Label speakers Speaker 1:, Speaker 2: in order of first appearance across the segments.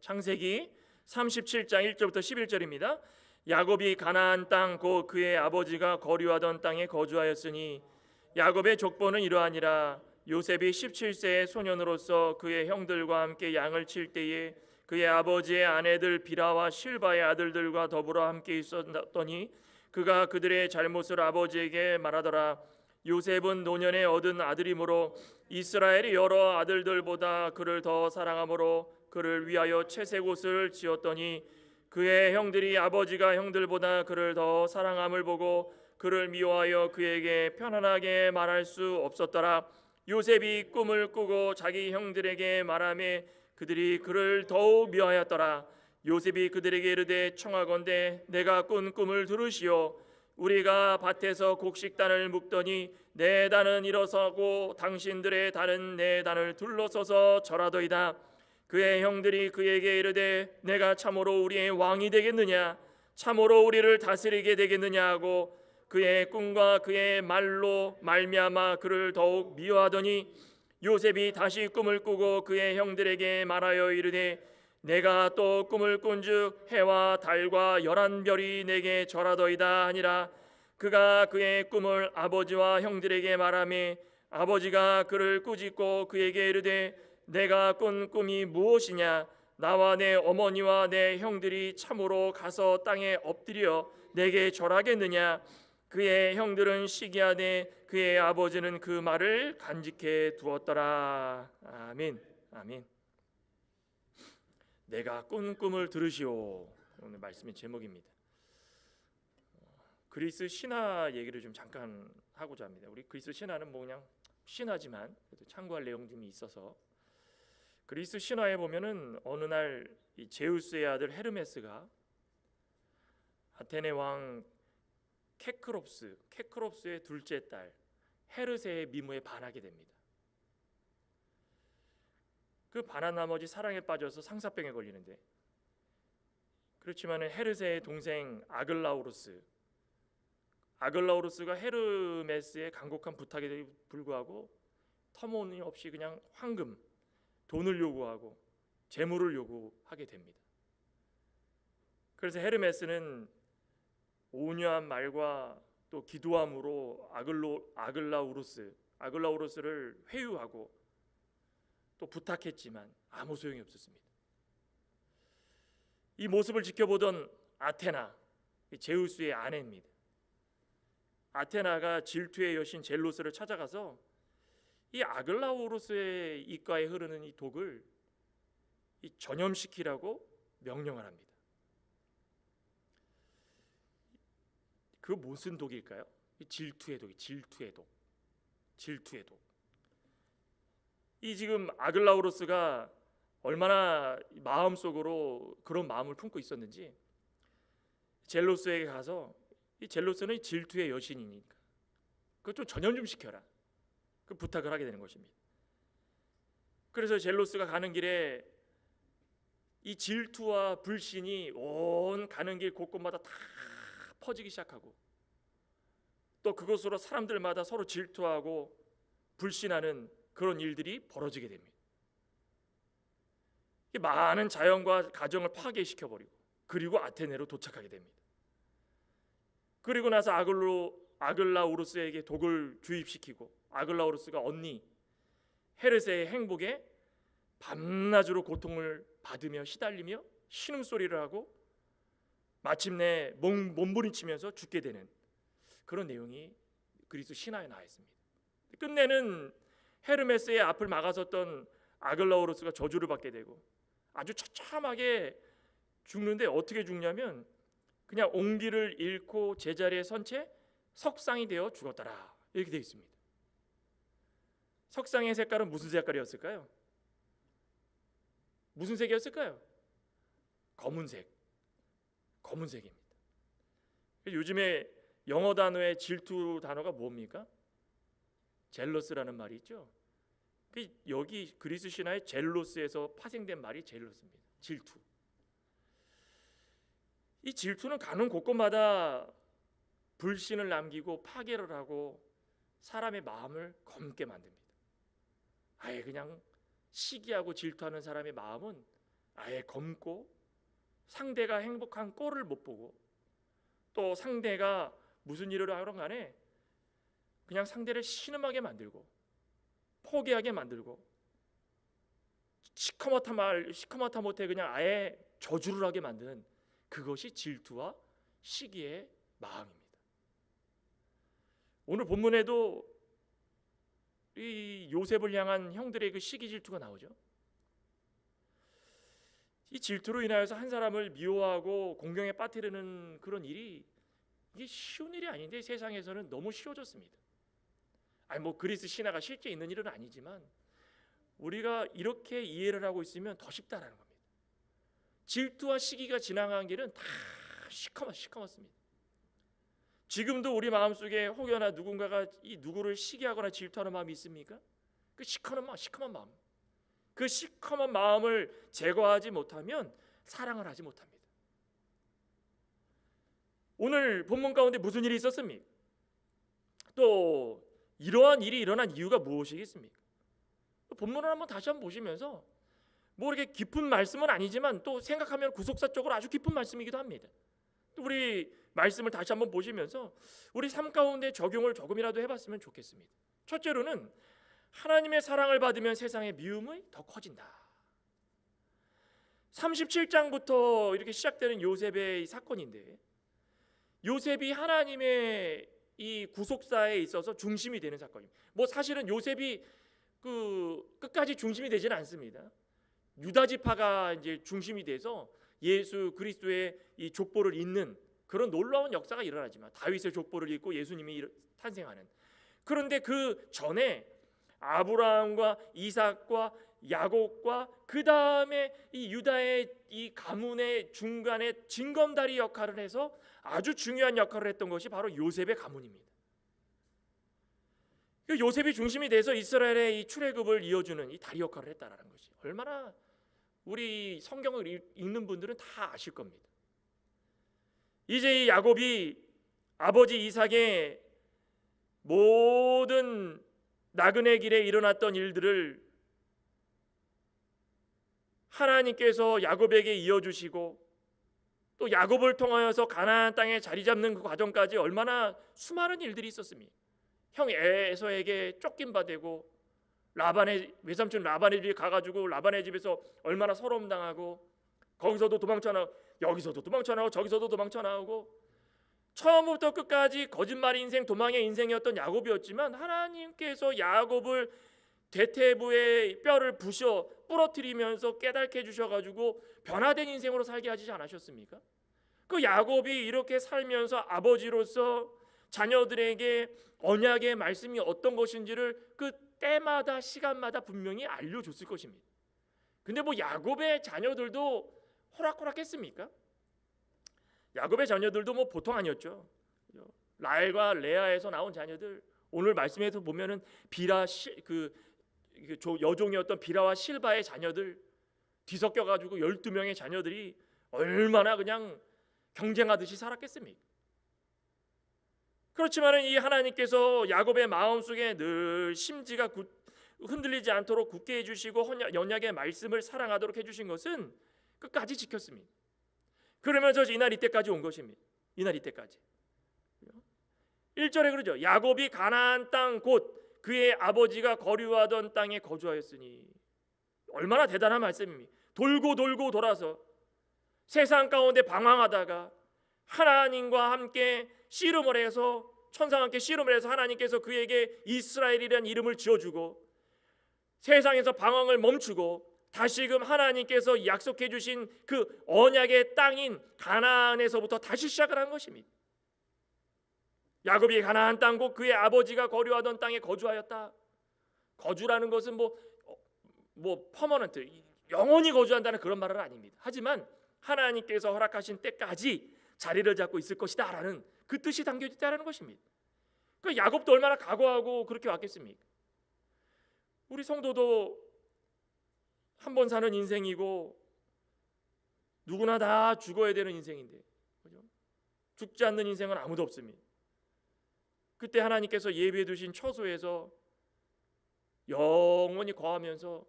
Speaker 1: 창세기 37장 1절부터 11절입니다. 야곱이 가나안 땅 곧 그의 아버지가 거류하던 땅에 거주하였으니 야곱의 족보는 이러하니라. 요셉이 17세의 소년으로서 그의 형들과 함께 양을 칠 때에 그의 아버지의 아내들 비라와 실바의 아들들과 더불어 함께 있었더니 그가 그들의 잘못을 아버지에게 말하더라. 요셉은 노년에 얻은 아들이므로 이스라엘의 여러 아들들보다 그를 더 사랑하므로 그를 위하여 채색 옷을 지었더니 그의 형들이 아버지가 형들보다 그를 더 사랑함을 보고 그를 미워하여 그에게 편안하게 말할 수 없었더라. 요셉이 꿈을 꾸고 자기 형들에게 말하매 그들이 그를 더욱 미워하였더라. 요셉이 그들에게 이르되 청하건대 내가 꾼 꿈을 들으시오. 우리가 밭에서 곡식단을 묶더니 내 단은 일어서고 당신들의 단은 내 단을 둘러서서 절하더이다. 그의 형들이 그에게 이르되 내가 참으로 우리의 왕이 되겠느냐, 참으로 우리를 다스리게 되겠느냐 하고 그의 꿈과 그의 말로 말미암아 그를 더욱 미워하더니 요셉이 다시 꿈을 꾸고 그의 형들에게 말하여 이르되 내가 또 꿈을 꾼즉 해와 달과 11별이 내게 절하더이다 하니라. 그가 그의 꿈을 아버지와 형들에게 말하며 아버지가 그를 꾸짖고 그에게 이르되 내가 꾼 꿈이 무엇이냐? 나와 내 어머니와 내 형들이 참으로 가서 땅에 엎드려 내게 절하겠느냐? 그의 형들은 시기하되 그의 아버지는 그 말을 간직해 두었더라. 아멘. 아멘. 내가 꾼 꿈을 들으시오. 오늘 말씀의 제목입니다. 그리스 신화 얘기를 좀 잠깐 하고자 합니다. 우리 그리스 신화는 뭐 그냥 신화지만 그래도 참고할 내용 좀 있어서 그리스 신화에 보면은 어느 날 이 제우스의 아들 헤르메스가 아테네 왕 케크롭스의 둘째 딸 헤르세의 미모에 반하게 됩니다. 그 반한 나머지 사랑에 빠져서 상사병에 걸리는데 그렇지만은 헤르세의 동생 아글라우루스가 헤르메스의 간곡한 부탁에 불구하고 터무니없이 그냥 황금, 돈을 요구하고 재물을 요구하게 됩니다. 그래서 헤르메스는 온유한 말과 또 기도함으로 아글라우루스를 회유하고 또 부탁했지만 아무 소용이 없었습니다. 이 모습을 지켜보던 아테나, 제우스의 아내입니다. 아테나가 질투의 여신 젤로스를 찾아가서 이 아글라우루스의 입가에 흐르는 이 독을 전염시키라고 명령을 합니다. 그 무슨 독일까요? 질투의 독. 이 지금 아글라우루스가 얼마나 마음속으로 그런 마음을 품고 있었는지 젤로스에게 가서 이 젤로스는 질투의 여신이니까 그것 좀 전염 좀 시켜라. 그 부탁을 하게 되는 것입니다. 그래서 젤로스가 가는 길에 이 질투와 불신이 온 가는 길 곳곳마다 다 퍼지기 시작하고 또 그것으로 사람들마다 서로 질투하고 불신하는 그런 일들이 벌어지게 됩니다. 많은 자연과 가정을 파괴시켜버리고 그리고 아테네로 도착하게 됩니다. 그리고 나서 아글라우루스에게 독을 주입시키고 아글라우루스가 언니 헤르세의 행복에 밤낮으로 고통을 받으며 시달리며 신음소리를 하고 마침내 몸부림치면서 죽게 되는 그런 내용이 그리스 신화에 나와 있습니다. 끝내는 헤르메스의 앞을 막아섰던 아글라우루스가 저주를 받게 되고 아주 처참하게 죽는데 어떻게 죽냐면 그냥 옹기를 잃고 제자리에 선 채 석상이 되어 죽었더라 이렇게 되어 있습니다. 석상의 색깔은 무슨 색깔이었을까요? 무슨 색이었을까요? 검은색입니다. 요즘에 영어 단어의 질투 단어가 뭡니까? 젤러스라는 말이 있죠. 여기 그리스 신화의 젤로스에서 파생된 말이 젤로스입니다. 질투. 이 질투는 가는 곳곳마다 불신을 남기고 파괴를 하고 사람의 마음을 검게 만듭니다. 아예 그냥 시기하고 질투하는 사람의 마음은 아예 검고 상대가 행복한 꼴을 못 보고 또 상대가 무슨 일을 하건 간에 그냥 상대를 신음하게 만들고 포기하게 만들고 시커멓다 못해 그냥 아예 저주를 하게 만드는 그것이 질투와 시기의 마음입니다. 오늘 본문에도 이 요셉을 향한 형들의 그 시기 질투가 나오죠. 이 질투로 인하여서 한 사람을 미워하고 공경에 빠뜨리는 그런 일이 이게 쉬운 일이 아닌데 세상에서는 너무 쉬워졌습니다. 아니 뭐 그리스 신화가 실제 있는 일은 아니지만 우리가 이렇게 이해를 하고 있으면 더 쉽다라는 겁니다. 질투와 시기가 지나간 길은 다 시커멓습니다. 지금도 우리 마음속에 혹여나 누군가가 이 누구를 시기하거나 질투하는 마음이 있습니까? 그 시커먼 마음, 그 시커먼 마음을 제거하지 못하면 사랑을 하지 못합니다. 오늘 본문 가운데 무슨 일이 있었습니까? 또 이러한 일이 일어난 이유가 무엇이겠습니까? 본문을 다시 한번 보시면서 뭐 이렇게 깊은 말씀은 아니지만 또 생각하면 구속사적으로 아주 깊은 말씀이기도 합니다. 또 우리 말씀을 다시 한번 보시면서 우리 삶 가운데 적용을 조금이라도 해봤으면 좋겠습니다. 첫째로는 하나님의 사랑을 받으면 세상의 미움이 더 커진다. 37장부터 이렇게 시작되는 요셉의 사건인데 요셉이 하나님의 이 구속사에 있어서 중심이 되는 사건입니다. 뭐 사실은 요셉이 끝까지 중심이 되지는 않습니다. 유다 지파가 이제 중심이 돼서 예수 그리스도의 이 족보를 잇는 그런 놀라운 역사가 일어나지만 다윗의 족보를 잇고 예수님이 탄생하는, 그런데 그 전에 아브라함과 이삭과 야곱과 그 다음에 이 유다의 이 가문의 중간에 징검다리 역할을 해서 아주 중요한 역할을 했던 것이 바로 요셉의 가문입니다. 요셉이 중심이 돼서 이스라엘의 이 출애굽을 이어주는 이 다리 역할을 했다라는 것이 얼마나 우리 성경을 읽는 분들은 다 아실 겁니다. 이제 이 야곱이 아버지 이삭의 모든 나그네 길에 일어났던 일들을 하나님께서 야곱에게 이어주시고 또 야곱을 통하여서 가나안 땅에 자리 잡는 그 과정까지 얼마나 수많은 일들이 있었습니다. 형 에서에게 쫓김받고 라반의 외삼촌 라반의 집에 가가지고 라반의 집에서 얼마나 서러움 당하고 거기서도 도망쳐 나오고 여기서도 도망쳐 나오고 저기서도 도망쳐 나오고 처음부터 끝까지 거짓말 인생, 도망의 인생이었던 야곱이었지만 하나님께서 야곱을 대퇴부의 뼈를 부셔 부러뜨리면서 깨닫게 해주셔가지고 변화된 인생으로 살게 하지 않으셨습니까? 그 야곱이 이렇게 살면서 아버지로서 자녀들에게 언약의 말씀이 어떤 것인지를 그 때마다 시간마다 분명히 알려줬을 것입니다. 근데 뭐 야곱의 자녀들도 호락호락했습니까? 야곱의 자녀들도 뭐 보통 아니었죠. 라헬과 레아에서 나온 자녀들, 오늘 말씀에서 보면은 여종이었던 비라와 실바의 자녀들 뒤섞여 가지고 12명의 자녀들이 얼마나 그냥 경쟁하듯이 살았겠습니까? 그렇지만은 이 하나님께서 야곱의 마음속에 늘 심지가 흔들리지 않도록 굳게 해주시고 언약의 말씀을 사랑하도록 해주신 것은 끝까지 지켰습니다. 그러면서 이날 이때까지 온 것입니다. 이날 이때까지 1절에 그러죠. 야곱이 가나안 땅 곧 그의 아버지가 거류하던 땅에 거주하였으니, 얼마나 대단한 말씀입니다. 돌고 돌고 돌아서 세상 가운데 방황하다가 하나님과 함께 씨름을 해서 천사와 함께 씨름을 해서 하나님께서 그에게 이스라엘이라는 이름을 지어주고 세상에서 방황을 멈추고 다시금 하나님께서 약속해 주신 그 언약의 땅인 가나안에서부터 다시 시작을 한 것입니다. 야곱이 가나안 땅 곧 그의 아버지가 거류하던 땅에 거주하였다. 거주라는 것은 뭐 퍼머넌트, 영원히 거주한다는 그런 말은 아닙니다. 하지만 하나님께서 허락하신 때까지 자리를 잡고 있을 것이다 라는 그 뜻이 담겨 있다는 것입니다. 그 야곱도 얼마나 각오하고 그렇게 왔겠습니까? 우리 성도도 한 번 사는 인생이고 누구나 다 죽어야 되는 인생인데, 그죠? 죽지 않는 인생은 아무도 없습니다. 그때 하나님께서 예비해 두신 처소에서 영원히 거하면서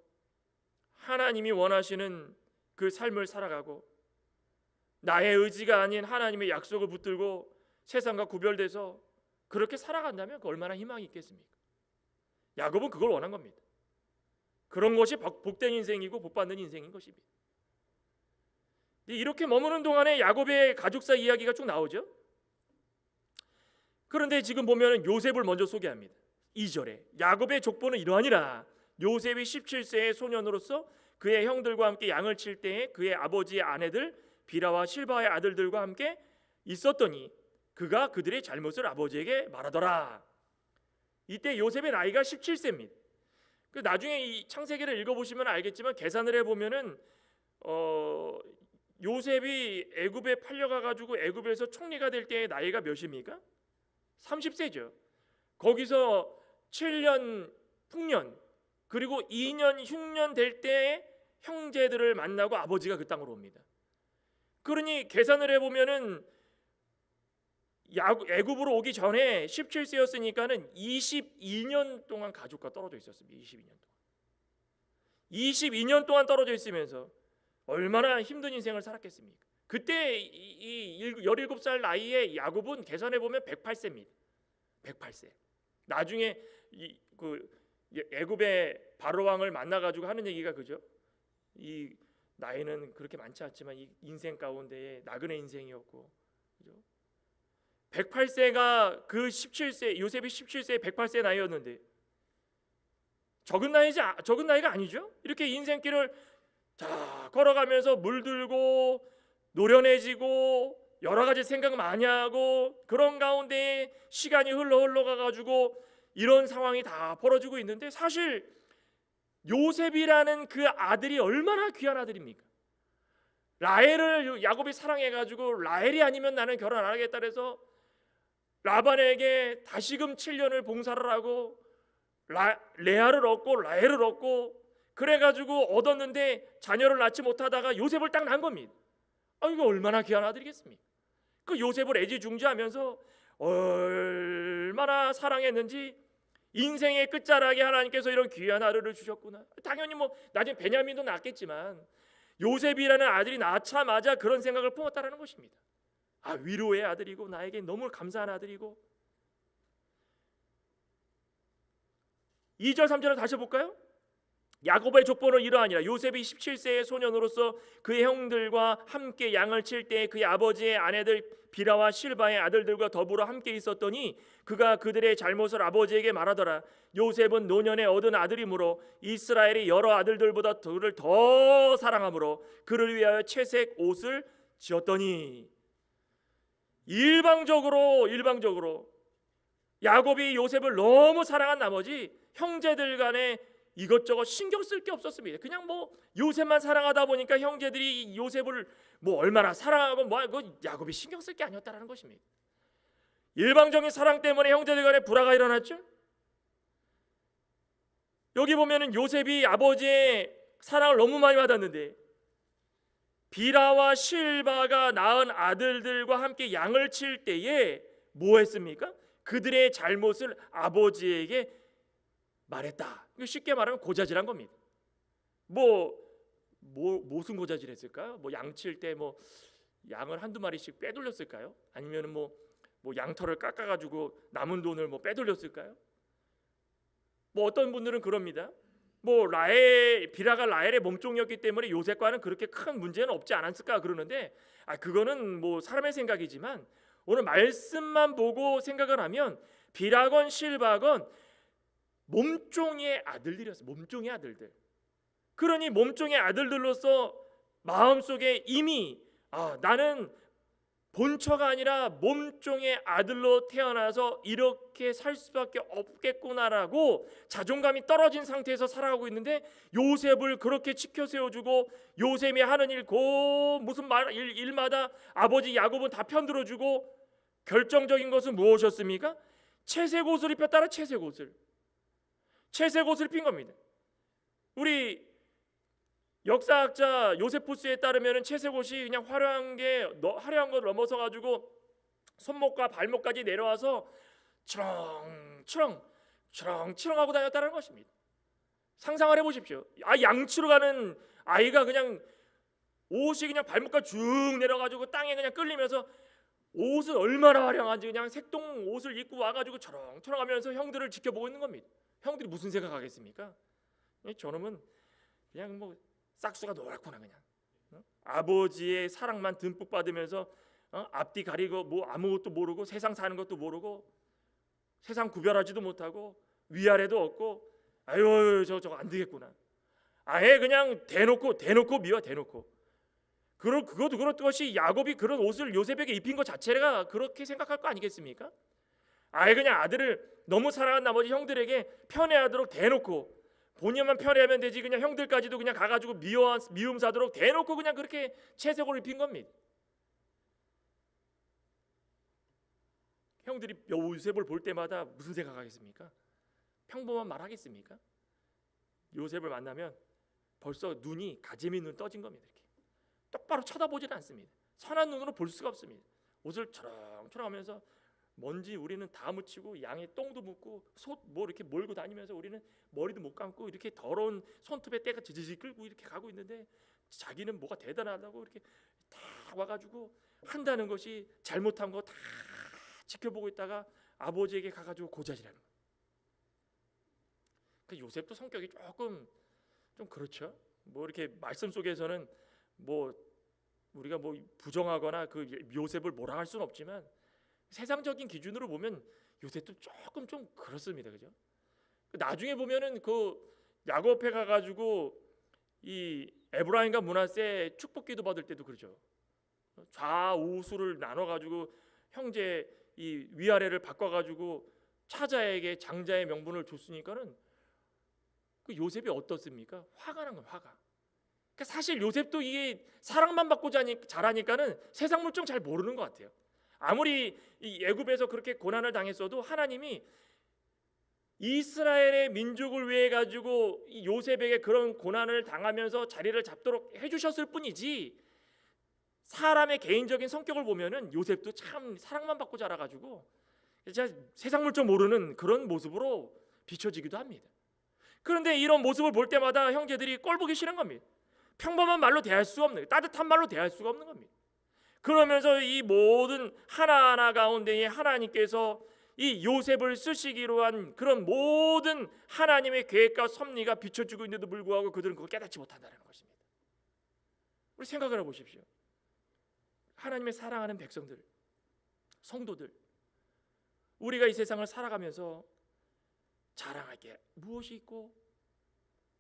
Speaker 1: 하나님이 원하시는 그 삶을 살아가고 나의 의지가 아닌 하나님의 약속을 붙들고 세상과 구별돼서 그렇게 살아간다면 그 얼마나 희망이 있겠습니까? 야곱은 그걸 원한 겁니다. 그런 것이 복된 인생이고 복받는 인생인 것입니다. 이렇게 머무는 동안에 야곱의 가족사 이야기가 쭉 나오죠. 그런데 지금 보면 요셉을 먼저 소개합니다. 2절에 야곱의 족보는 이러하니라. 요셉이 17세의 소년으로서 그의 형들과 함께 양을 칠 때에 그의 아버지의 아내들 비라와 실바의 아들들과 함께 있었더니 그가 그들의 잘못을 아버지에게 말하더라. 이때 요셉의 나이가 17세입니다. 나중에 이 창세기를 읽어보시면 알겠지만 계산을 해보면은 요셉이 애굽에 팔려가가지고 애굽에서 총리가 될 때의 나이가 몇입니까? 30세죠. 거기서 7년 풍년 그리고 2년 흉년 될 때에 형제들을 만나고 아버지가 그 땅으로 옵니다. 그러니 계산을 해보면은 애굽으로 오기 전에 17세였으니까는 22년 동안 가족과 떨어져 있었습니다. 22년 동안 떨어져 있으면서 얼마나 힘든 인생을 살았겠습니까? 그때 이 17살 나이에 야곱은 계산해 보면 108세입니다. 108세. 나중에 애굽의 바로 왕을 만나 가지고 하는 얘기가 그죠? 이 나이는 그렇게 많지 않지만 이 인생 가운데 나그네 인생이었고, 그죠? 108세가 그 17세 요셉이 17세에 108세 나이였는데 적은 나이가 아니죠. 이렇게 인생길을 걸어가면서 물들고 노련해지고 여러 가지 생각 많이 하고 그런 가운데 시간이 흘러가 가지고 이런 상황이 다 벌어지고 있는데 사실 요셉이라는 그 아들이 얼마나 귀한 아들입니까? 라헬을 야곱이 사랑해 가지고 라헬이 아니면 나는 결혼 안 하겠다 그래서 라반에게 다시금 7년을 봉사를 하고 레아를 얻고 라헬을 얻고 그래가지고 얻었는데 자녀를 낳지 못하다가 요셉을 딱 낳은 겁니다. 이거 얼마나 귀한 아들이겠습니까? 그 요셉을 애지중지하면서 얼마나 사랑했는지 인생의 끝자락에 하나님께서 이런 귀한 아들을 주셨구나. 당연히 나중에 베냐민도 낳았겠지만 요셉이라는 아들이 낳자마자 그런 생각을 품었다라는 것입니다. 위로의 아들이고 나에게 너무 감사한 아들이고. 2절 3절을 다시 볼까요? 야곱의 족보는 이러하니라. 요셉이 17세의 소년으로서 그의 형들과 함께 양을 칠 때 그의 아버지의 아내들 비라와 실바의 아들들과 더불어 함께 있었더니 그가 그들의 잘못을 아버지에게 말하더라. 요셉은 노년에 얻은 아들이므로 이스라엘의 여러 아들들보다 그를 더 사랑하므로 그를 위하여 채색 옷을 지었더니. 일방적으로 야곱이 요셉을 너무 사랑한 나머지 형제들 간에 이것저것 신경 쓸 게 없었습니다. 그냥 요셉만 사랑하다 보니까 형제들이 요셉을 얼마나 사랑하고 야곱이 신경 쓸 게 아니었다라는 것입니다. 일방적인 사랑 때문에 형제들 간에 불화가 일어났죠. 여기 보면은 요셉이 아버지의 사랑을 너무 많이 받았는데 비라와 실바가 낳은 아들들과 함께 양을 칠 때에 뭐 했습니까? 그들의 잘못을 아버지에게 말했다. 쉽게 말하면 고자질한 겁니다. 무슨 고자질 했을까요? 양 칠 때 양을 한두 마리씩 빼돌렸을까요? 아니면 양털을 깎아가지고 남은 돈을 빼돌렸을까요? 어떤 분들은 그럽니다. 비라가 라헬의 몸종이었기 때문에 요셉과는 그렇게 큰 문제는 없지 않았을까 그러는데 그거는 사람의 생각이지만 오늘 말씀만 보고 생각을 하면 비라건 실바건 몸종의 아들들이었어요. 몸종의 아들들. 그러니 몸종의 아들들로서 마음속에 이미 나는 본처가 아니라 몸종의 아들로 태어나서 이렇게 살 수밖에 없겠구나라고 자존감이 떨어진 상태에서 살아가고 있는데 요셉을 그렇게 지켜 세워주고 요셉이 하는 무슨 일마다 아버지 야곱은 다 편들어주고 결정적인 것은 무엇이었습니까? 채색 옷을 입혔다라 채색 옷을 핀 겁니다. 우리 역사학자 요세푸스에 따르면 채색 옷이 그냥 화려한 걸 넘어서 가지고 손목과 발목까지 내려와서 치렁치렁하고 다녔다는 것입니다. 상상을 해보십시오. 양치로 가는 아이가 그냥 옷이 그냥 발목까지 쭉 내려가지고 땅에 그냥 끌리면서 옷은 얼마나 화려한지 그냥 색동 옷을 입고 와가지고 처렁처렁하면서 형들을 지켜보고 있는 겁니다. 형들이 무슨 생각하겠습니까? 저놈은 그냥 뭐 싹수가 노랗구나 그냥. 아버지의 사랑만 듬뿍 받으면서 앞뒤 가리고 뭐 아무것도 모르고 세상 사는 것도 모르고 세상 구별하지도 못하고 위아래도 없고 아유 저거 안 되겠구나. 아예 그냥 대놓고 미워 대놓고. 그것도 그런 것이 야곱이 그런 옷을 요셉에게 입힌 것 자체가 그렇게 생각할 거 아니겠습니까? 아예 그냥 아들을 너무 사랑한 나머지 형들에게 편애하도록 대놓고 본인만 편애하면 되지 그냥 형들까지도 그냥 가가지고 미움 사도록 대놓고 그냥 그렇게 채색옷을 입힌 겁니다. 형들이 요셉을 볼 때마다 무슨 생각하겠습니까? 평범한 말 하겠습니까? 요셉을 만나면 벌써 눈이 가재미 눈 떠진 겁니다. 이렇게 똑바로 쳐다보지는 않습니다. 선한 눈으로 볼 수가 없습니다. 옷을 처렁처렁하면서 먼지 우리는 다 묻히고 양에 똥도 묻고 솥 뭐 이렇게 몰고 다니면서 우리는 머리도 못 감고 이렇게 더러운 손톱에 때가 지지직 끌고 이렇게 가고 있는데 자기는 뭐가 대단하다고 이렇게 다 와가지고 한다는 것이 잘못한 거 다 지켜보고 있다가 아버지에게 가가지고 고자질하는 거예요. 그 요셉도 성격이 조금 좀 그렇죠. 뭐 이렇게 말씀 속에서는 뭐 우리가 뭐 부정하거나 그 요셉을 뭐라 할 수는 없지만 세상적인 기준으로 보면 요셉도 조금 좀 그렇습니다, 그죠? 나중에 보면은 그 야곱에 가가지고 이 에브라임과 므낫세 축복기도 받을 때도 그러죠. 좌우수를 나눠가지고 형제 이 위아래를 바꿔가지고 차자에게 장자의 명분을 줬으니까는 그 요셉이 어떻습니까? 화가 난 거예요, 화가. 그러니까 사실 요셉도 이게 사랑만 받고 자라니까는 세상 물정 잘 모르는 것 같아요. 아무리 이 애굽에서 그렇게 고난을 당했어도 하나님이 이스라엘의 민족을 위해 가지고 이 요셉에게 그런 고난을 당하면서 자리를 잡도록 해주셨을 뿐이지 사람의 개인적인 성격을 보면은 요셉도 참 사랑만 받고 자라가지고 진짜 세상 물정 모르는 그런 모습으로 비춰지기도 합니다. 그런데 이런 모습을 볼 때마다 형제들이 꼴보기 싫은 겁니다. 평범한 말로 대할 수가 없는 거예요. 따뜻한 말로 대할 수가 없는 겁니다. 그러면서 이 모든 하나하나 가운데에 하나님께서 이 요셉을 쓰시기로 한 그런 모든 하나님의 계획과 섭리가 비춰지고 있는데도 불구하고 그들은 그걸 깨닫지 못한다는 것입니다. 우리 생각을 해보십시오. 하나님의 사랑하는 백성들, 성도들, 우리가 이 세상을 살아가면서 자랑할 게 무엇이 있고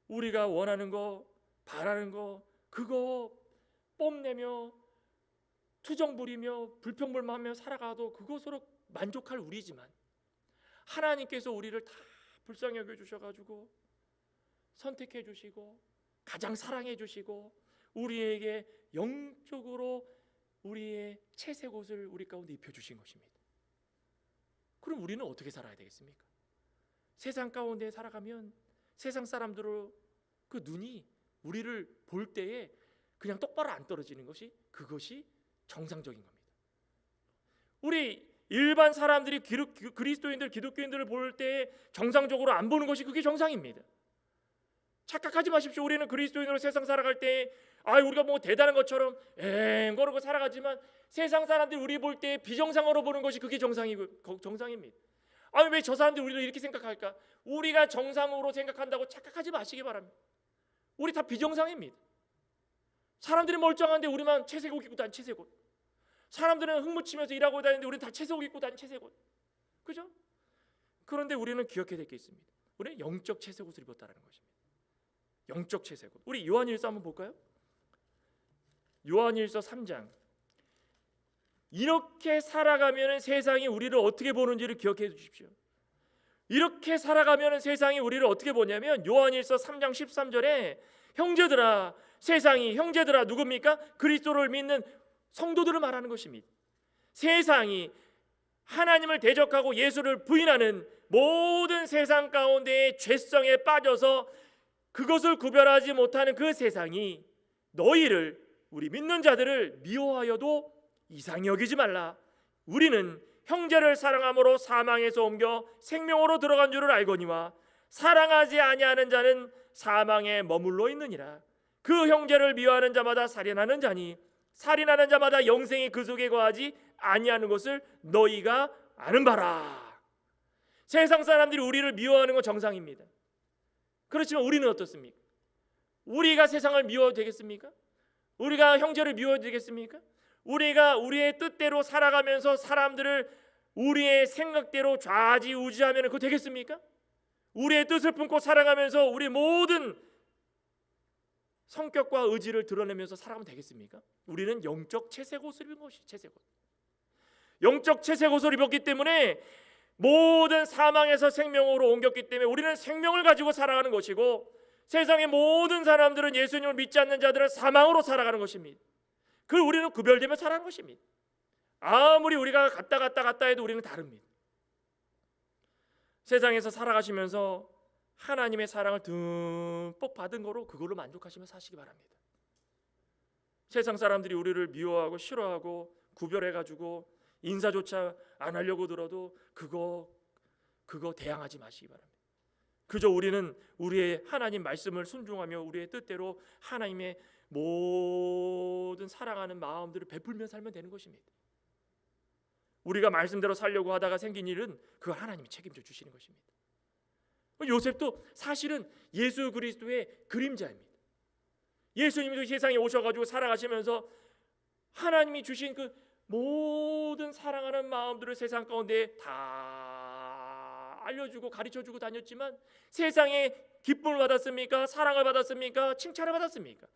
Speaker 1: 우리가 원하는 거, 바라는 거 그거 뽐내며 투정 부리며 불평불만하며 살아가도 그것으로 만족할 우리지만 하나님께서 우리를 다 불쌍히 여겨주셔가지고 선택해 주시고 가장 사랑해 주시고 우리에게 영적으로 우리의 채색 옷을 우리 가운데 입혀주신 것입니다. 그럼 우리는 어떻게 살아야 되겠습니까? 세상 가운데 살아가면 세상 사람들로 그 눈이 우리를 볼 때에 그냥 똑바로 안 떨어지는 것이 그것이 정상적인 겁니다. 우리 일반 사람들이 그리스도인들 기독교인들을 볼 때에 정상적으로 안 보는 것이 그게 정상입니다. 착각하지 마십시오. 우리는 그리스도인으로 세상 살아갈 때 우리가 뭐 대단한 것처럼 앵거르고 살아가지만 세상 사람들이 우리 볼 때 비정상으로 보는 것이 그게 정상입니다. 왜 저 사람들이 우리도 이렇게 생각할까? 우리가 정상으로 생각한다고 착각하지 마시기 바랍니다. 우리 다 비정상입니다. 사람들이 멀쩡한데 우리만 채색옷 입고 다니는 채색옷. 사람들은 흙묻히면서 일하고 다니는데 우리는 다 채색옷 입고 다니는 채색옷. 그죠? 그런데 우리는 기억해야 될 게 있습니다. 우리는 영적 채색옷을 입었다는 것입니다. 영적 채색옷. 우리 요한일서 한번 볼까요? 요한일서 3장. 이렇게 살아가면 세상이 우리를 어떻게 보는지를 기억해 주십시오. 이렇게 살아가면 세상이 우리를 어떻게 보냐면 요한일서 3장 13절에 형제들아 세상이 형제들아 누굽니까? 그리스도를 믿는 성도들을 말하는 것입니다. 세상이 하나님을 대적하고 예수를 부인하는 모든 세상 가운데의 죄성에 빠져서 그것을 구별하지 못하는 그 세상이 너희를 우리 믿는 자들을 미워하여도 이상히 여기지 말라. 우리는 형제를 사랑함으로 사망에서 옮겨 생명으로 들어간 줄을 알거니와 사랑하지 아니하는 자는 사망에 머물러 있느니라. 그 형제를 미워하는 자마다 살인하는 자니 살인하는 자마다 영생이 그 속에 거하지 아니하는 것을 너희가 아는 바라. 세상 사람들이 우리를 미워하는 건 정상입니다. 그렇지만 우리는 어떻습니까? 우리가 세상을 미워도 되겠습니까? 우리가 형제를 미워도 되겠습니까? 우리가 우리의 뜻대로 살아가면서 사람들을 우리의 생각대로 좌지우지하면 그거 되겠습니까? 우리의 뜻을 품고 살아가면서 우리 모든 성격과 의지를 드러내면서 살아가면 되겠습니까? 우리는 영적 채색옷을 입은 것이 채색옷. 영적 채색옷을 입었기 때문에 모든 사망에서 생명으로 옮겼기 때문에 우리는 생명을 가지고 살아가는 것이고, 세상의 모든 사람들은 예수님을 믿지 않는 자들은 사망으로 살아가는 것입니다. 그 우리는 구별되며 살아가는 것입니다. 아무리 우리가 갔다 해도 우리는 다릅니다. 세상에서 살아가시면서 하나님의 사랑을 듬뿍 받은 거로 그걸로 만족하시며 사시기 바랍니다. 세상 사람들이 우리를 미워하고 싫어하고 구별해가지고 인사조차 안 하려고 들어도 그거 대항하지 마시기 바랍니다. 그저 우리는 우리의 하나님 말씀을 순종하며 우리의 뜻대로 하나님의 모든 사랑하는 마음들을 베풀며 살면 되는 것입니다. 우리가 말씀대로 살려고 하다가 생긴 일은 그 하나님이 책임져 주시는 것입니다. 요셉도 사실은 예수 그리스도의 그림자입니다. 예수님도 세상에 오셔가지고 살아가시면서 하나님이 주신 그 모든 사랑하는 마음들을 세상 가운데 다 알려주고 가르쳐주고 다녔지만 세상에 기쁨을 받았습니까? 사랑을 받았습니까? 칭찬을 받았습니까?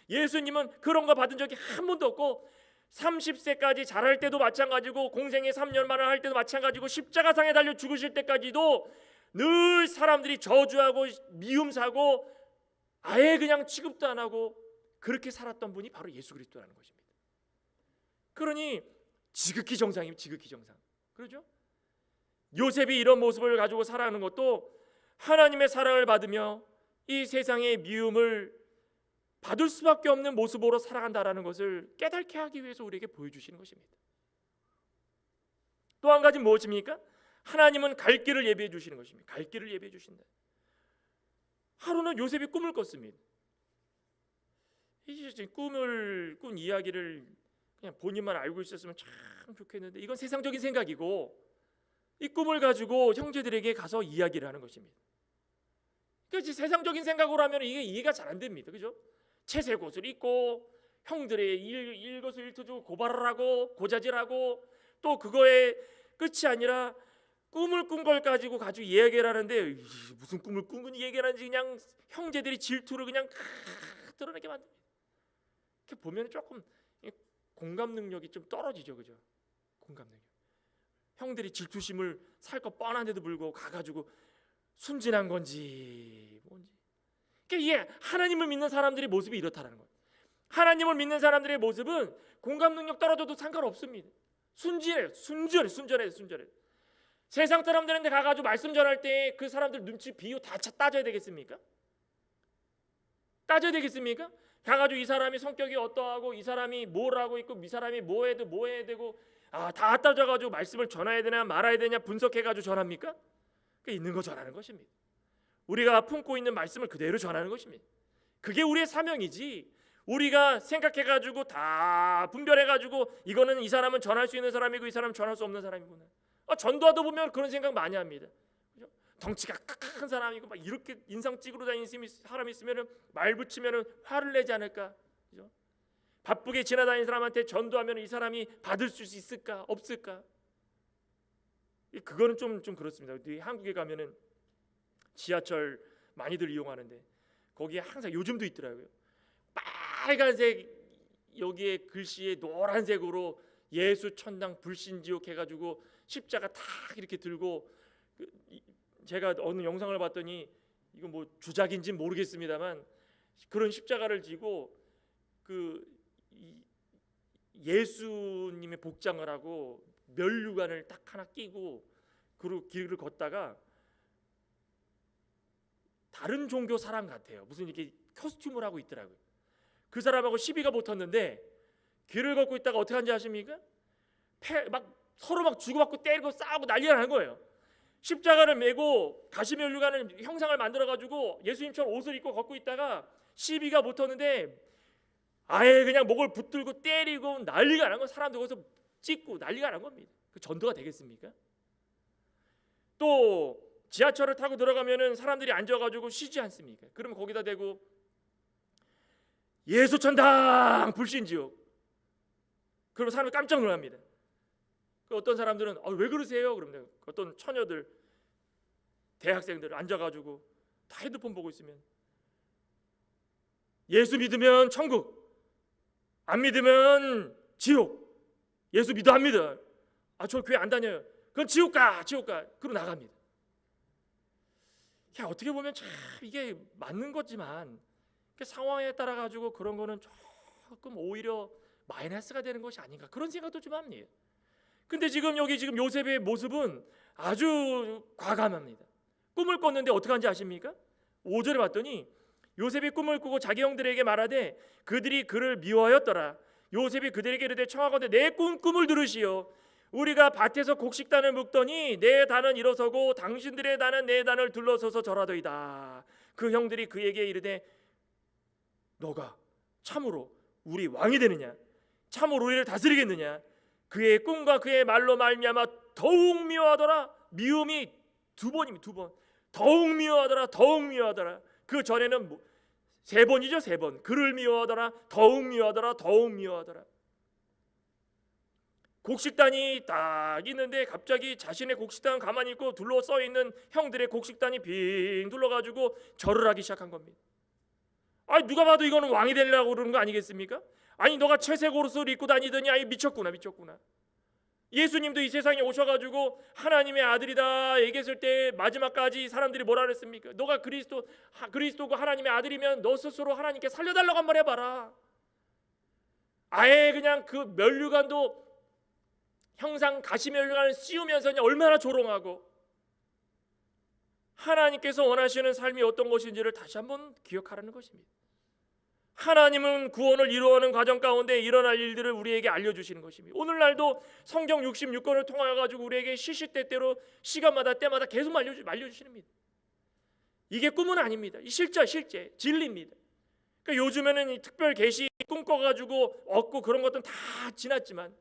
Speaker 1: 예수님은 그런 거 받은 적이 한 번도 없고 30세까지 자랄 때도 마찬가지고 공생애 3년만을 할 때도 마찬가지고 십자가상에 달려 죽으실 때까지도 늘 사람들이 저주하고 미움사고 아예 그냥 취급도 안 하고 그렇게 살았던 분이 바로 예수 그리스도라는 것입니다. 그러니 지극히 정상이에요. 지극히 정상. 그렇죠? 요셉이 이런 모습을 가지고 살아가는 것도 하나님의 사랑을 받으며 이 세상의 미움을 받을 수밖에 없는 모습으로 살아간다라는 것을 깨닫게 하기 위해서 우리에게 보여주시는 것입니다. 또 한 가지 무엇입니까? 하나님은 갈 길을 예비해 주시는 것입니다. 갈 길을 예비해 주신다. 하루는 요셉이 꿈을 꿨습니다. 이 꿈을 꾼 이야기를 그냥 본인만 알고 있었으면 참 좋겠는데 이건 세상적인 생각이고 이 꿈을 가지고 형제들에게 가서 이야기를 하는 것입니다. 그러니까 세상적인 생각으로 하면 이게 이해가 잘 안 됩니다. 그죠? 채색 옷을 입고 형들의 일거수일투족을 고발을 하고 고자질하고 또 그거에 끝이 아니라 꿈을 꾼 걸 가지고 이야기를 하는데 무슨 꿈을 꾼 얘기를 하는지 그냥 형제들이 질투를 그냥 드러내게 만듭니다. 이렇게 보면 조금 공감 능력이 좀 떨어지죠, 그죠? 공감 능력. 형들이 질투심을 살 거 뻔한데도 불구하고 가가지고 순진한 건지 뭔지. 그러니까 이게 하나님을 믿는 사람들의 모습이 이렇다라는 거예요. 하나님을 믿는 사람들의 모습은 공감 능력 떨어져도 상관없습니다. 순진해요. 세상 사람들한테 가가지고 말씀 전할 때 그 사람들 눈치 비유 다 따져야 되겠습니까? 따져야 되겠습니까? 가가지고 이 사람이 성격이 어떠하고 이 사람이 뭘 하고 있고 이 사람이 뭐 해야 되고 다 따져가지고 말씀을 전해야 되냐 말아야 되냐 분석해가지고 전합니까? 있는 거 전하는 것입니다. 우리가 품고 있는 말씀을 그대로 전하는 것입니다. 그게 우리의 사명이지 우리가 생각해가지고 다 분별해가지고 이거는 이 사람은 전할 수 있는 사람이고 이 사람은 전할 수 없는 사람이구나. 전도하다 보면 그런 생각 많이 합니다. 그죠? 덩치가 큰 사람이고 막 이렇게 인상 찌그러 다니는 사람이 있으면 말 붙이면 화를 내지 않을까? 그죠? 바쁘게 지나다니는 사람한테 전도하면 이 사람이 받을 수 있을까 없을까? 그거는 좀 그렇습니다. 한국에 가면은 지하철 많이들 이용하는데 거기에 항상 요즘도 있더라고요. 빨간색 여기에 글씨에 노란색으로 예수 천당 불신지옥 해가지고 십자가 탁 이렇게 들고 제가 어느 영상을 봤더니 이거 뭐 주작인지 모르겠습니다만 그런 십자가를 지고 예수님의 복장을 하고 면류관을 딱 하나 끼고 그리고 길을 걷다가 다른 종교 사람 같아요. 무슨 이렇게 코스튬을 하고 있더라고요. 그 사람하고 시비가 붙었는데 길을 걷고 있다가 어떻게 하는지 아십니까? 서로 막 주고받고 때리고 싸우고 난리가 나는 거예요. 십자가를 메고 가시면류관을 형상을 만들어가지고 예수님처럼 옷을 입고 걷고 있다가 시비가 붙었는데 아예 그냥 목을 붙들고 때리고 난리가 난 거, 사람들 거기서 찍고 난리가 난 겁니다. 그 전도가 되겠습니까? 또 지하철을 타고 들어가면은 사람들이 앉아가지고 쉬지 않습니까? 그러면 거기다 대고 예수천당 불신지옥. 그러면 사람이 깜짝 놀랍니다. 어떤 사람들은 왜 그러세요? 그러면 어떤 처녀들, 대학생들 앉아가지고 다 핸드폰 보고 있으면 예수 믿으면 천국, 안 믿으면 지옥. 예수 믿어 안 믿어? 저 교회 안 다녀요. 그건 지옥 가. 그러고 나갑니다. 어떻게 보면 참 이게 맞는 거지만 상황에 따라 가지고 그런 거는 조금 오히려 마이너스가 되는 것이 아닌가, 그런 생각도 좀 합니다. 근데 지금 요셉의 모습은 아주 과감합니다. 꿈을 꿨는데 어떻게 한지 아십니까? 5절에 봤더니 요셉이 꿈을 꾸고 자기 형들에게 말하되 그들이 그를 미워하였더라. 요셉이 그들에게 이르되 청하건대 내 꿈을 들으시오. 우리가 밭에서 곡식단을 묶더니 내 단은 일어서고 당신들의 단은 내 단을 둘러서서 절하더이다. 그 형들이 그에게 이르되 너가 참으로 우리 왕이 되느냐? 참으로 우리를 다스리겠느냐? 그의 꿈과 그의 말로 말미암아 더욱 미워하더라. 미움이 두 번. 더욱 미워하더라. 그 전에는 3번이죠. 3번. 그를 미워하더라. 더욱 미워하더라. 곡식단이 딱 있는데 갑자기 자신의 곡식단 가만히 있고 둘러싸여 있는 형들의 곡식단이 빙 둘러가지고 절을 하기 시작한 겁니다. 누가 봐도 이거는 왕이 되려고 그러는 거 아니겠습니까? 너가 채색 옷을 입고 다니더니 미쳤구나. 예수님도 이 세상에 오셔가지고 하나님의 아들이다 얘기했을 때 마지막까지 사람들이 뭐라 그랬습니까? 너가 그리스도고 하나님의 아들이면 너 스스로 하나님께 살려달라고 한번 해봐라. 아예 그냥 그 면류관도 형상 가시면류관을 씌우면서 그냥 얼마나 조롱하고, 하나님께서 원하시는 삶이 어떤 것인지를 다시 한번 기억하라는 것입니다. 하나님은 구원을 이루어가는 과정 가운데 일어날 일들을 우리에게 알려주시는 것입니다. 오늘날도 성경 66권을 통하여 가지고 우리에게 시시때때로 시간마다 때마다 계속 말려주십니다. 이게 꿈은 아닙니다. 이 실제 진리입니다. 그러니까 요즘에는 이 특별 계시 꿈꿔가지고 얻고 그런 것들은 다 지났지만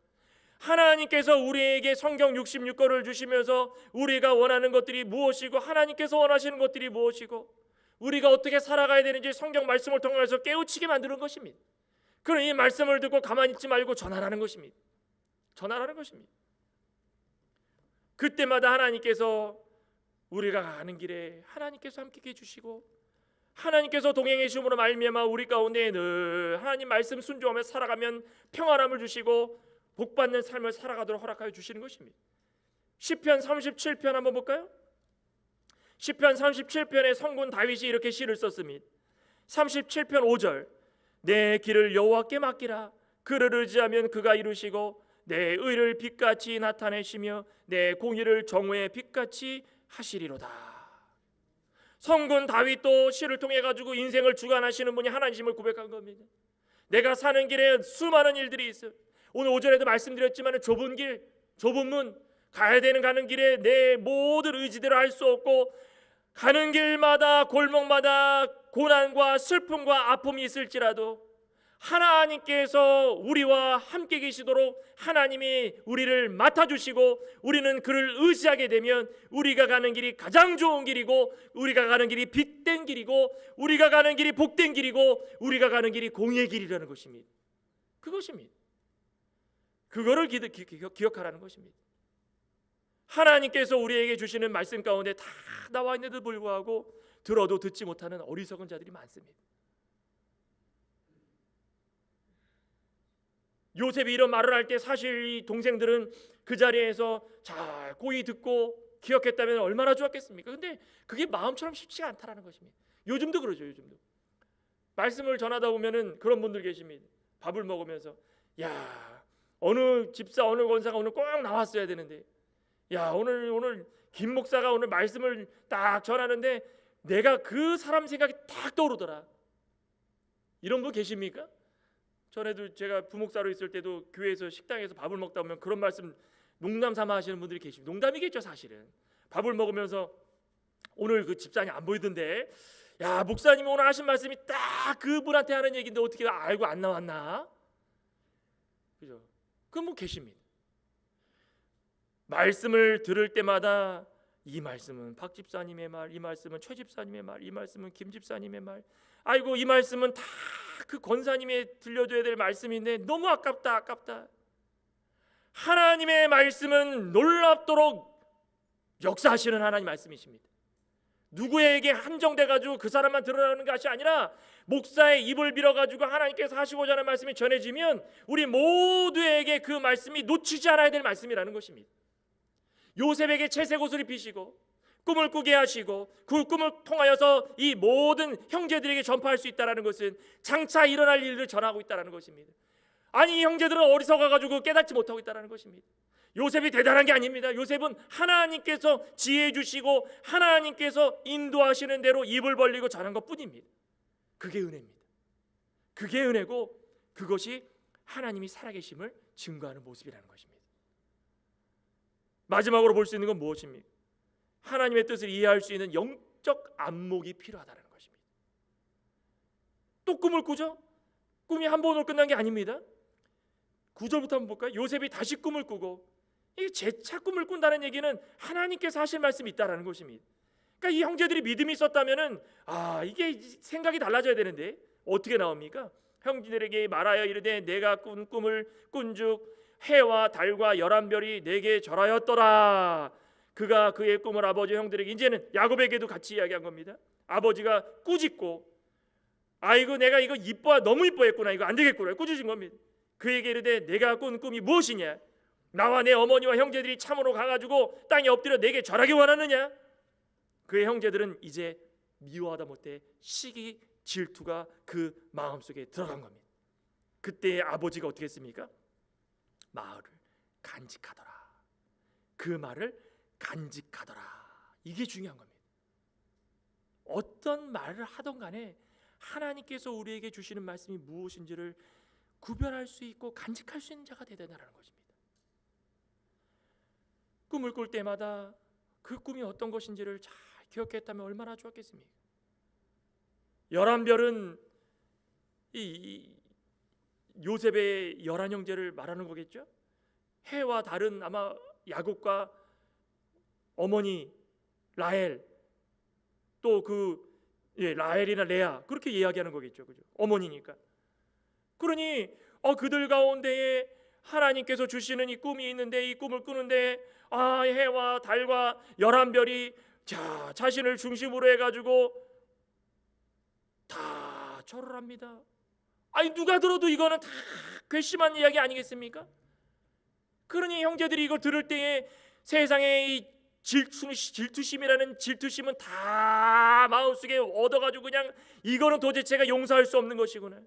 Speaker 1: 하나님께서 우리에게 성경 66권을 주시면서 우리가 원하는 것들이 무엇이고 하나님께서 원하시는 것들이 무엇이고 우리가 어떻게 살아가야 되는지 성경 말씀을 통해서 깨우치게 만드는 것입니다. 그럼 이 말씀을 듣고 가만히 있지 말고 전하라는 것입니다. 그때마다 하나님께서 우리가 가는 길에 하나님께서 함께 해주시고 하나님께서 동행해 주심으로 말미암아 우리 가운데 늘 하나님 말씀 순종하며 살아가면 평안함을 주시고 복받는 삶을 살아가도록 허락하여 주시는 것입니다. 시편 37편 한번 볼까요? 시편 37편에 성군 다윗이 이렇게 시를 썼습니다. 37편 5절 내 길을 여호와께 맡기라. 그를 의지하면 그가 이루시고 내 의를 빛같이 나타내시며 내 공의를 정오의 빛같이 하시리로다. 성군 다윗도 시를 통해 가지고 인생을 주관하시는 분이 하나님을 고백한 겁니다. 내가 사는 길에 수많은 일들이 있어요. 오늘 오전에도 말씀드렸지만 좁은 길, 좁은 문, 가는 길에 내 모든 의지대로 할 수 없고 가는 길마다 골목마다 고난과 슬픔과 아픔이 있을지라도 하나님께서 우리와 함께 계시도록 하나님이 우리를 맡아주시고 우리는 그를 의지하게 되면 우리가 가는 길이 가장 좋은 길이고 우리가 가는 길이 빛된 길이고 우리가 가는 길이 복된 길이고 우리가 가는 길이 공의의 길이라는 것입니다. 그것입니다. 그거를 기억하라는 것입니다. 하나님께서 우리에게 주시는 말씀 가운데 다 나와 있는데도 불구하고 들어도 듣지 못하는 어리석은 자들이 많습니다. 요셉이 이런 말을 할 때 사실 이 동생들은 그 자리에서 잘 고이 듣고 기억했다면 얼마나 좋았겠습니까? 근데 그게 마음처럼 쉽지가 않다라는 것입니다. 요즘도 그러죠. 요즘도 말씀을 전하다 보면은 그런 분들 계십니다. 밥을 먹으면서 야 어느 집사 어느 권사가 오늘 꼭 나왔어야 되는데 야 오늘 김 목사가 오늘 말씀을 딱 전하는데 내가 그 사람 생각이 딱 떠오르더라. 이런 분 계십니까? 전에도 제가 부목사로 있을 때도 교회에서 식당에서 밥을 먹다 보면 그런 말씀 농담 삼아 하시는 분들이 계십니다. 농담이겠죠 사실은. 밥을 먹으면서 오늘 그 집사님 안 보이던데 야, 목사님이 오늘 하신 말씀이 딱 그분한테 하는 얘기인데 어떻게 알고 안 나왔나? 그죠? 그건 뭐 계십니다. 말씀을 들을 때마다 이 말씀은 박 집사님의 말, 이 말씀은 최 집사님의 말, 이 말씀은 김 집사님의 말, 아이고 이 말씀은 다 그 권사님이 들려줘야 될 말씀인데 너무 아깝다. 하나님의 말씀은 놀랍도록 역사하시는 하나님 말씀이십니다. 누구에게 한정돼 가지고 그 사람만 들으라는 것이 아니라 목사의 입을 빌어 가지고 하나님께서 하시고자 하는 말씀이 전해지면 우리 모두에게 그 말씀이 놓치지 않아야 될 말씀이라는 것입니다. 요셉에게 채색 옷을 입히시고 꿈을 꾸게 하시고 그 꿈을 통하여서 이 모든 형제들에게 전파할 수 있다는 것은 장차 일어날 일을 전하고 있다는 것입니다. 아니 이 형제들은 어리석어 가지고 깨닫지 못하고 있다는 것입니다. 요셉이 대단한 게 아닙니다. 요셉은 하나님께서 지혜 주시고 하나님께서 인도하시는 대로 입을 벌리고 전한 것뿐입니다. 그게 은혜입니다. 그게 은혜고 그것이 하나님이 살아계심을 증거하는 모습이라는 것입니다. 마지막으로 볼 수 있는 건 무엇입니까? 하나님의 뜻을 이해할 수 있는 영적 안목이 필요하다는 것입니다. 또 꿈을 꾸죠? 꿈이 한 번으로 끝난 게 아닙니다. 9절부터 한번 볼까요? 요셉이 다시 꿈을 꾸고 이 재차 꿈을 꾼다는 얘기는 하나님께서 하실 말씀이 있다는 것입니다. 그러니까 이 형제들이 믿음이 있었다면은 이게 생각이 달라져야 되는데 어떻게 나옵니까? 형제들에게 말하여 이르되 내가 꾼 꿈을 꾼즉 해와 달과 11별이 내게 절하였더라. 그가 그의 꿈을 아버지 형들에게, 이제는 야곱에게도 같이 이야기한 겁니다. 아버지가 꾸짖고 아이고 내가 이거 너무 이뻐했구나, 이거 안 되겠구나 꾸짖은 겁니다. 그에게 이르되 내가 꾼 꿈이 무엇이냐? 나와 내 어머니와 형제들이 참으로 가가지고 땅에 엎드려 내게 절하기 원하느냐? 그의 형제들은 이제 미워하다 못해 시기 질투가 그 마음속에 들어간 겁니다. 그때 아버지가 어떻게 했습니까? 말을 간직하더라. 그 말을 간직하더라. 이게 중요한 겁니다. 어떤 말을 하던 간에 하나님께서 우리에게 주시는 말씀이 무엇인지를 구별할 수 있고 간직할 수 있는 자가 되어야 된다는 것입니다. 꿈을 꿀 때마다 그 꿈이 어떤 것인지를 잘 기억했다면 얼마나 좋았겠습니까? 11별은 이 요셉의 11형제를 말하는 거겠죠? 해와 달은 아마 야곱과 어머니 라헬, 또 라헬이나 레아, 그렇게 이야기하는 거겠죠, 그죠? 어머니니까. 그러니 그들 가운데에 하나님께서 주시는 이 꿈이 있는데 이 꿈을 꾸는데 해와 달과 11별이 자신을 중심으로 해가지고 다 절을 합니다. 아니 누가 들어도 이거는 다 괘씸한 이야기 아니겠습니까? 그러니 형제들이 이걸 들을 때에 세상의 이 질투심이라는 질투심은 다 마음속에 얻어가지고 그냥 이거는 도대체 제가 용서할 수 없는 것이구나.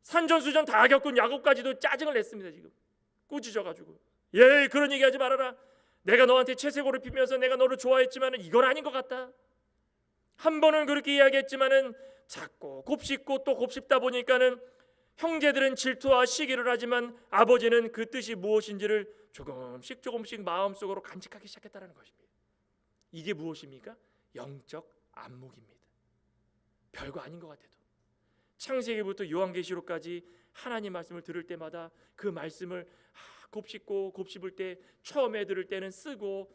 Speaker 1: 산전수전 다 겪은 야곱까지도 짜증을 냈습니다. 지금 꾸짖어가지고 그런 얘기하지 말아라. 내가 너한테 채색옷을 입히면서 내가 너를 좋아했지만은 이건 아닌 것 같다. 한 번은 그렇게 이야기했지만은 자꾸 곱씹고 또 곱씹다 보니까는 형제들은 질투와 시기를 하지만 아버지는 그 뜻이 무엇인지를 조금씩 마음속으로 간직하기 시작했다는 것입니다. 이게 무엇입니까? 영적 안목입니다. 별거 아닌 것 같아도 창세기부터 요한계시록까지 하나님 말씀을 들을 때마다 그 말씀을 곱씹고 곱씹을 때 처음에 들을 때는 쓰고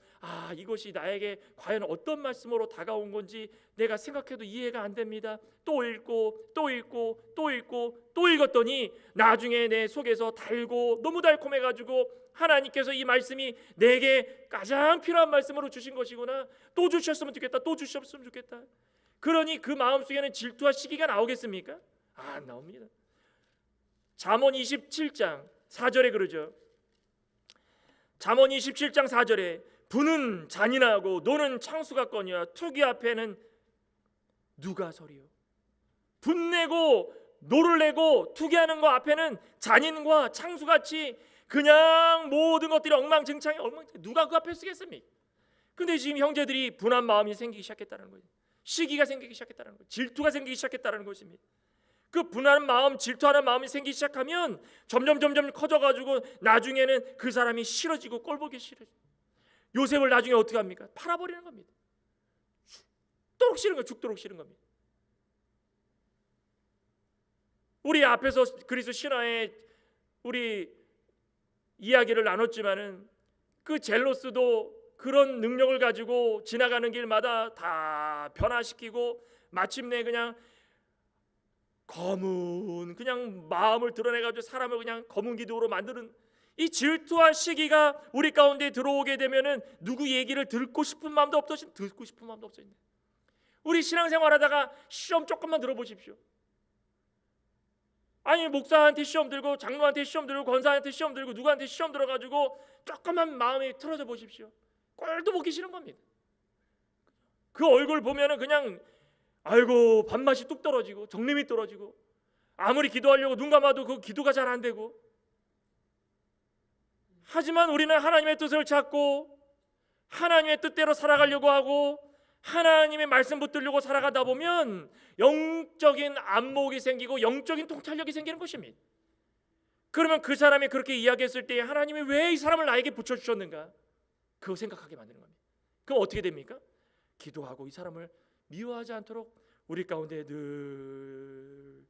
Speaker 1: 이것이 나에게 과연 어떤 말씀으로 다가온 건지 내가 생각해도 이해가 안 됩니다. 또 읽고 또 읽고 또 읽고 또 읽었더니 나중에 내 속에서 달고 너무 달콤해가지고 하나님께서 이 말씀이 내게 가장 필요한 말씀으로 주신 것이구나. 또 주셨으면 좋겠다. 또 주셨으면 좋겠다. 그러니 그 마음속에는 질투와 시기가 나오겠습니까? 안 나옵니다. 잠언 27장 4절에 그러죠. 잠언 27장 4절에 부는 잔인하고 노는 창수 같거니와 투기 앞에는 누가 서리요? 분내고 노를 내고 투기하는 거 앞에는 잔인과 창수같이 그냥 모든 것들이 엉망진창이 누가 그 앞에 쓰겠습니까? 근데 지금 형제들이 분한 마음이 생기기 시작했다는 거예요. 시기가 생기기 시작했다는 거예요. 질투가 생기기 시작했다는 것입니다. 그 분한 마음, 질투하는 마음이 생기기 시작하면 점점 커져가지고 나중에는 그 사람이 싫어지고 꼴보기 싫어지고 요셉을 나중에 어떻게 합니까? 팔아버리는 겁니다. 죽도록 싫은 거, 죽도록 싫은 겁니다. 우리 앞에서 그리스도 신화의 우리 이야기를 나눴지만은 그 젤로스도 그런 능력을 가지고 지나가는 길마다 다 변화시키고 마침내 그냥 검은 그냥 마음을 드러내가지고 사람을 그냥 검은 기둥으로 만드는 이 질투와 시기가 우리 가운데 들어오게 되면은 누구 얘기를 듣고 싶은 마음도 없어진다. 우리 신앙생활하다가 시험 조금만 들어보십시오. 아니 목사한테 시험 들고 장로한테 시험 들고 권사한테 시험 들고 누구한테 시험 들어가지고 조금만 마음이 틀어져 보십시오. 꼴도 보기 싫은 겁니다. 그 얼굴 보면은 그냥 아이고 밥맛이 뚝 떨어지고 정림이 떨어지고 아무리 기도하려고 눈 감아도 그 기도가 잘 안 되고. 하지만 우리는 하나님의 뜻을 찾고 하나님의 뜻대로 살아가려고 하고 하나님의 말씀 붙들려고 살아가다 보면 영적인 안목이 생기고 영적인 통찰력이 생기는 것입니다. 그러면 그 사람이 그렇게 이야기했을 때 하나님이 왜 이 사람을 나에게 붙여주셨는가? 그거 생각하게 만드는 겁니다. 그럼 어떻게 됩니까? 기도하고 이 사람을 미워하지 않도록 우리 가운데 늘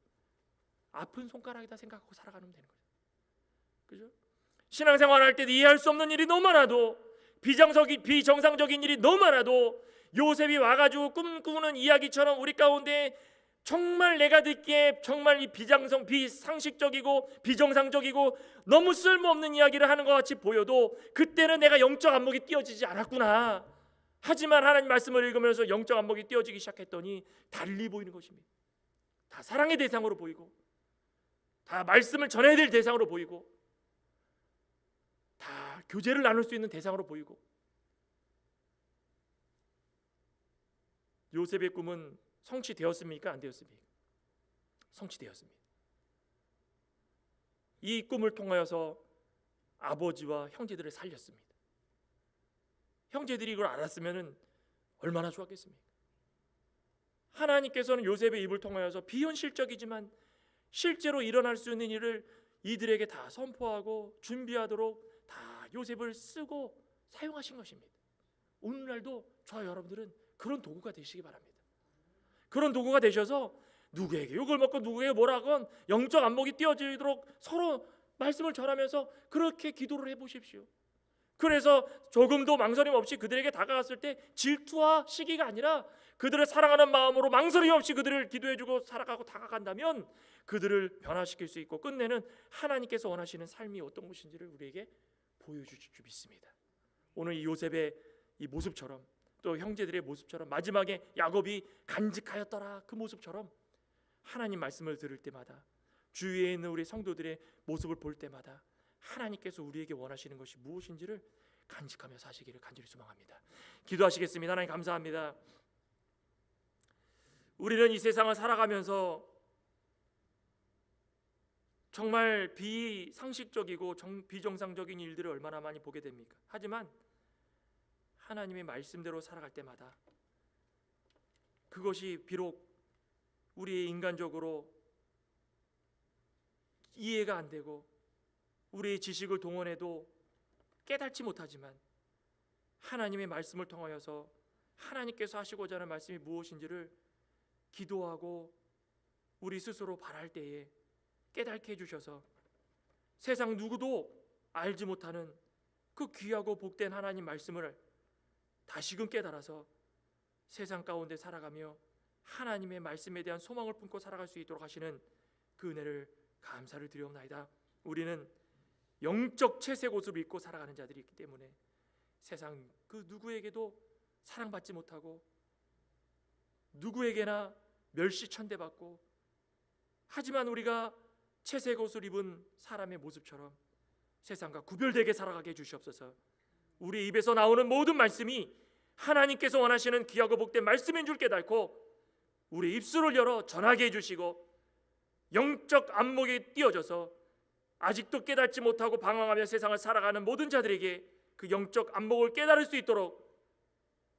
Speaker 1: 아픈 손가락이다 생각하고 살아가면 되는 거죠. 그죠? 신앙생활 할 때 이해할 수 없는 일이 너무 많아도 비정상적인 일이 너무 많아도 요셉이 와가지고 꿈꾸는 이야기처럼 우리 가운데 정말 내가 듣기에 정말 이 비상식적이고 비정상적이고 너무 쓸모없는 이야기를 하는 것 같이 보여도 그때는 내가 영적 안목이 띄어지지 않았구나. 하지만 하나님 말씀을 읽으면서 영적 안목이 띄어지기 시작했더니 달리 보이는 것입니다. 다 사랑의 대상으로 보이고 다 말씀을 전해야 될 대상으로 보이고 다 교제를 나눌 수 있는 대상으로 보이고. 요셉의 꿈은 성취되었습니까? 안 되었습니까? 성취되었습니다. 이 꿈을 통하여서 아버지와 형제들을 살렸습니다. 형제들이 이걸 알았으면 얼마나 좋았겠습니까? 하나님께서는 요셉의 입을 통하여서 비현실적이지만 실제로 일어날 수 있는 일을 이들에게 다 선포하고 준비하도록 다 요셉을 쓰고 사용하신 것입니다. 오늘날도 저와 여러분들은 그런 도구가 되시기 바랍니다. 그런 도구가 되셔서 누구에게 욕을 먹고 누구에게 뭐라건 영적 안목이 띄어지도록 서로 말씀을 전하면서 그렇게 기도를 해보십시오. 그래서 조금도 망설임 없이 그들에게 다가갔을 때 질투와 시기가 아니라 그들을 사랑하는 마음으로 망설임 없이 그들을 기도해주고 살아가고 다가간다면 그들을 변화시킬 수 있고 끝내는 하나님께서 원하시는 삶이 어떤 것인지를 우리에게 보여주실 줄 믿습니다. 오늘 이 요셉의 이 모습처럼 또 형제들의 모습처럼 마지막에 야곱이 간직하였더라 그 모습처럼 하나님 말씀을 들을 때마다 주위에 있는 우리 성도들의 모습을 볼 때마다 하나님께서 우리에게 원하시는 것이 무엇인지를 간직하며 사시기를 간절히 소망합니다. 기도하시겠습니다. 하나님 감사합니다. 우리는 이 세상을 살아가면서 정말 비상식적이고 비정상적인 일들을 얼마나 많이 보게 됩니까? 하지만 하나님의 말씀대로 살아갈 때마다 그것이 비록 우리의 인간적으로 이해가 안 되고 우리의 지식을 동원해도 깨닫지 못하지만 하나님의 말씀을 통하여서 하나님께서 하시고자 하는 말씀이 무엇인지를 기도하고 우리 스스로 바랄 때에 깨닫게 해주셔서 세상 누구도 알지 못하는 그 귀하고 복된 하나님 말씀을 다시금 깨달아서 세상 가운데 살아가며 하나님의 말씀에 대한 소망을 품고 살아갈 수 있도록 하시는 그 은혜를 감사를 드리옵나이다. 우리는 영적 채색 옷을 입고 살아가는 자들이 있기 때문에 세상 그 누구에게도 사랑받지 못하고 누구에게나 멸시천대받고 하지만 우리가 채색 옷을 입은 사람의 모습처럼 세상과 구별되게 살아가게 해주시옵소서. 우리 입에서 나오는 모든 말씀이 하나님께서 원하시는 귀하고 복된 말씀인 줄 깨닫고 우리 입술을 열어 전하게 해주시고 영적 안목에 띄어져서 아직도 깨닫지 못하고 방황하며 세상을 살아가는 모든 자들에게 그 영적 안목을 깨달을 수 있도록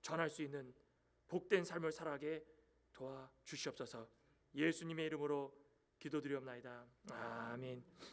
Speaker 1: 전할 수 있는 복된 삶을 살아가게 도와주시옵소서. 예수님의 이름으로 기도드리옵나이다. 아멘.